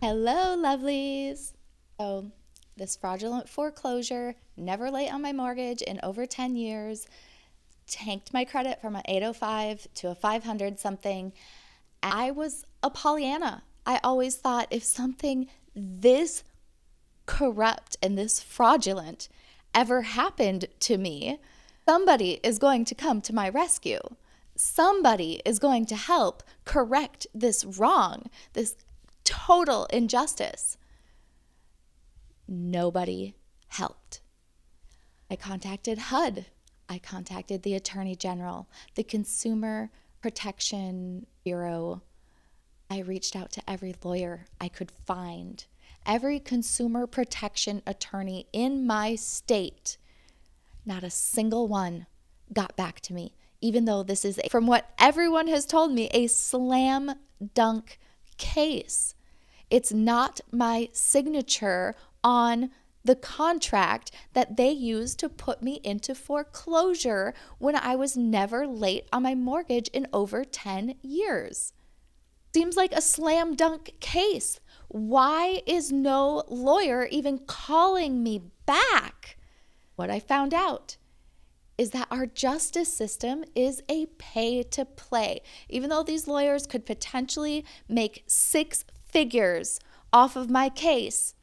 Hello, lovelies. So, this fraudulent foreclosure, never late on my mortgage in over 10 years, tanked my credit from an 805 to a 500 something. I was a Pollyanna. I always thought if something this corrupt and this fraudulent ever happened to me, somebody is going to come to my rescue. Somebody is going to help correct this wrong, this total injustice. Nobody helped. I contacted HUD. I contacted the Attorney General, the Consumer Protection Bureau. I reached out to every lawyer I could find, every consumer protection attorney in my state. Not a single one got back to me, even though this is, from what everyone has told me, a slam dunk case. It's not my signature on the contract that they used to put me into foreclosure when I was never late on my mortgage in over 10 years. Seems like a slam dunk case. Why is no lawyer even calling me back? What I found out is that our justice system is a pay to play. Even though these lawyers could potentially make 6 figures off of my case,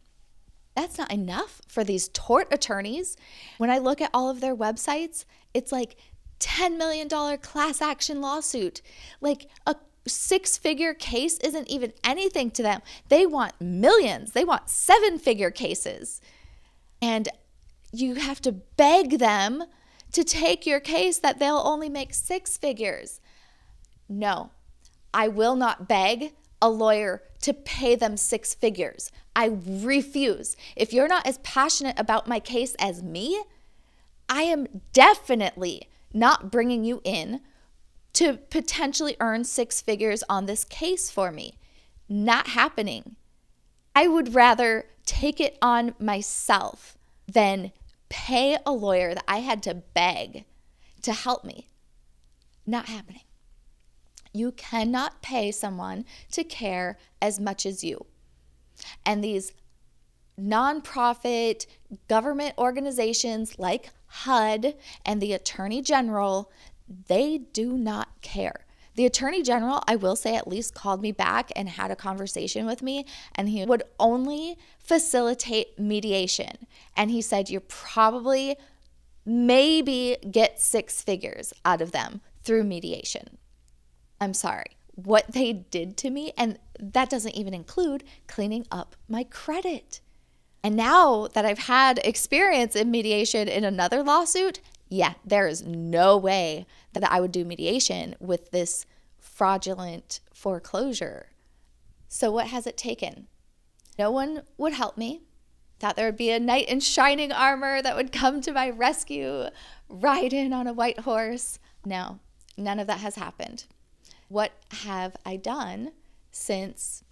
that's not enough for these tort attorneys. When I look at all of their websites, it's like $10 million class action lawsuit. Like a 6-figure case isn't even anything to them. They want millions. They want 7-figure cases. And you have to beg them to take your case that they'll only make 6 figures. No, I will not beg a lawyer to pay them 6 figures. I refuse. If you're not as passionate about my case as me, I am definitely not bringing you in to potentially earn 6 figures on this case for me. Not happening. I would rather take it on myself than pay a lawyer that I had to beg to help me. Not happening. You cannot pay someone to care as much as you. And these nonprofit government organizations like HUD and the Attorney General, they do not care. The Attorney General, I will say, at least called me back and had a conversation with me, and he would only facilitate mediation. And he said, you probably maybe get 6 figures out of them through mediation. I'm sorry. What they did to me, and that doesn't even include cleaning up my credit. And now that I've had experience in mediation in another lawsuit, yeah, there is no way that I would do mediation with this fraudulent foreclosure. So what has it taken? No one would help me. Thought there would be a knight in shining armor that would come to my rescue, ride in on a white horse. No, none of that has happened. What have I done since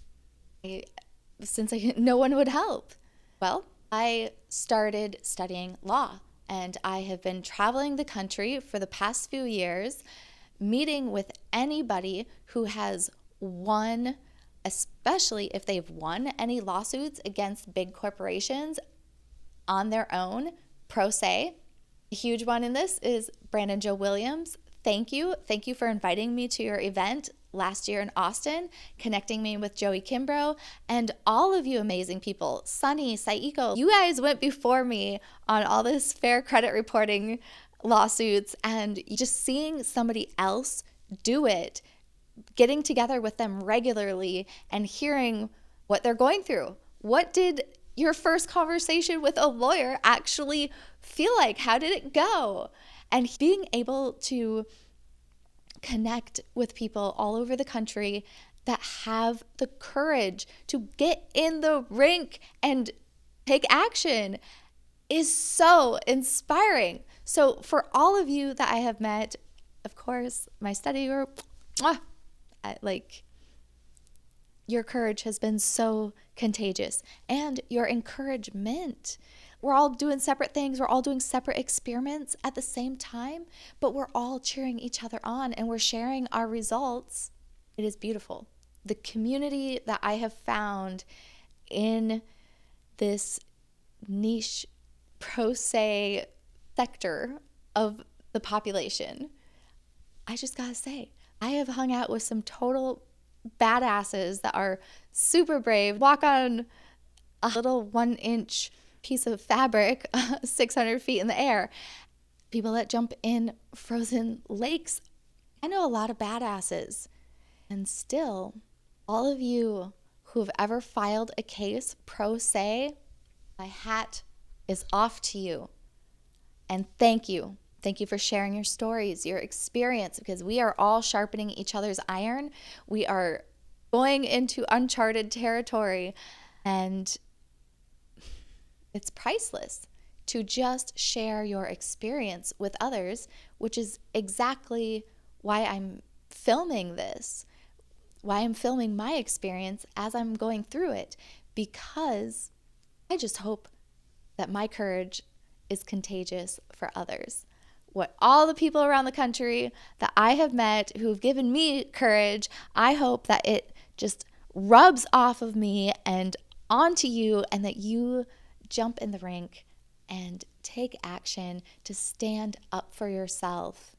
no one would help? Well, I started studying law, and I have been traveling the country for the past few years, meeting with anybody who has won, especially if they've won any lawsuits against big corporations on their own, pro se. A huge one in this is Brandon Joe Williams. Thank you. Thank you for inviting me to your event last year in Austin, connecting me with Joey Kimbrough, and all of you amazing people, Sunny, Saiko. You guys went before me on all this fair credit reporting lawsuits, and just seeing somebody else do it, getting together with them regularly and hearing what they're going through. What did your first conversation with a lawyer actually feel like? How did it go? And being able to connect with people all over the country that have the courage to get in the rink and take action is so inspiring. So for all of you that I have met, of course, my study group, your courage has been so contagious, and your encouragement. We're all doing separate things. We're all doing separate experiments at the same time, but we're all cheering each other on and we're sharing our results. It is beautiful. the community that I have found in this niche pro se sector of the population, I just gotta say, I have hung out with some total badasses that are super brave, walk on a little 1-inch piece of fabric 600 feet in the air, people that jump in frozen lakes. I know a lot of badasses. And still, all of you who have ever filed a case pro se, my hat is off to you. And thank you. Thank you for sharing your stories, your experience, because we are all sharpening each other's iron. We are going into uncharted territory, and it's priceless to just share your experience with others, which is exactly why I'm filming this, why I'm filming my experience as I'm going through it, because I just hope that my courage is contagious for others. What all the people around the country that I have met who've given me courage, I hope that it just rubs off of me and onto you, and that you jump in the rink and take action to stand up for yourself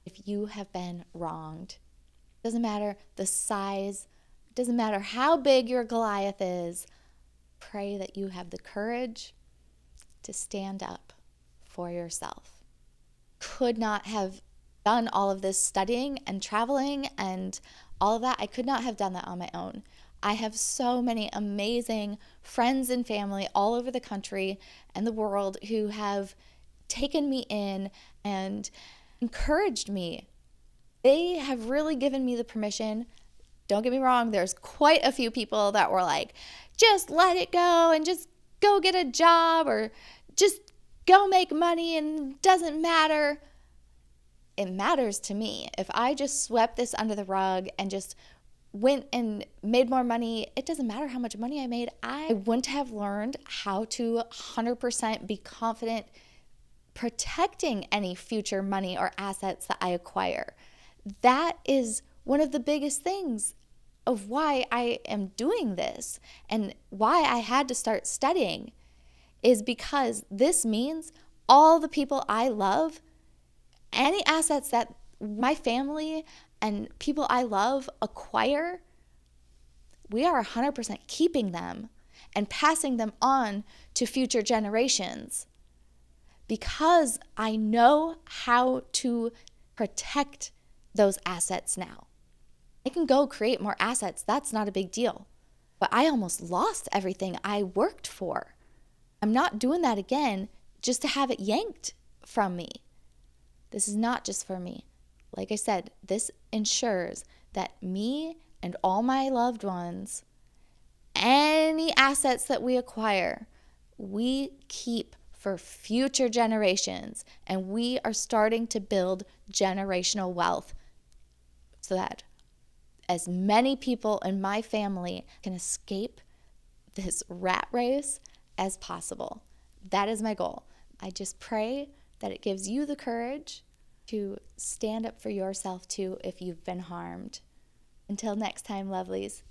if you have been wronged. Doesn't matter the size, doesn't matter how big your Goliath is. Pray that you have the courage to stand up for yourself. Could not have done all of this studying and traveling and all of that. I could not have done that on my own. I have so many amazing friends and family all over the country and the world who have taken me in and encouraged me. They have really given me the permission. Don't get me wrong, there's quite a few people that were like, just let it go and just go get a job or just go make money and it doesn't matter. It matters to me. If I just swept this under the rug and just went and made more money, it doesn't matter how much money I made. I wouldn't have learned how to 100% be confident protecting any future money or assets that I acquire. That is one of the biggest things of why I am doing this and why I had to start studying, is because this means all the people I love, any assets that my family and people I love acquire, we are 100% keeping them and passing them on to future generations, because I know how to protect those assets now. I can go create more assets. That's not a big deal. But I almost lost everything I worked for. I'm not doing that again just to have it yanked from me. This is not just for me. Like I said, this ensures that me and all my loved ones, any assets that we acquire, we keep for future generations. And we are starting to build generational wealth so that as many people in my family can escape this rat race as possible. That is my goal. I just pray that it gives you the courage to stand up for yourself too if you've been harmed. Until next time, lovelies.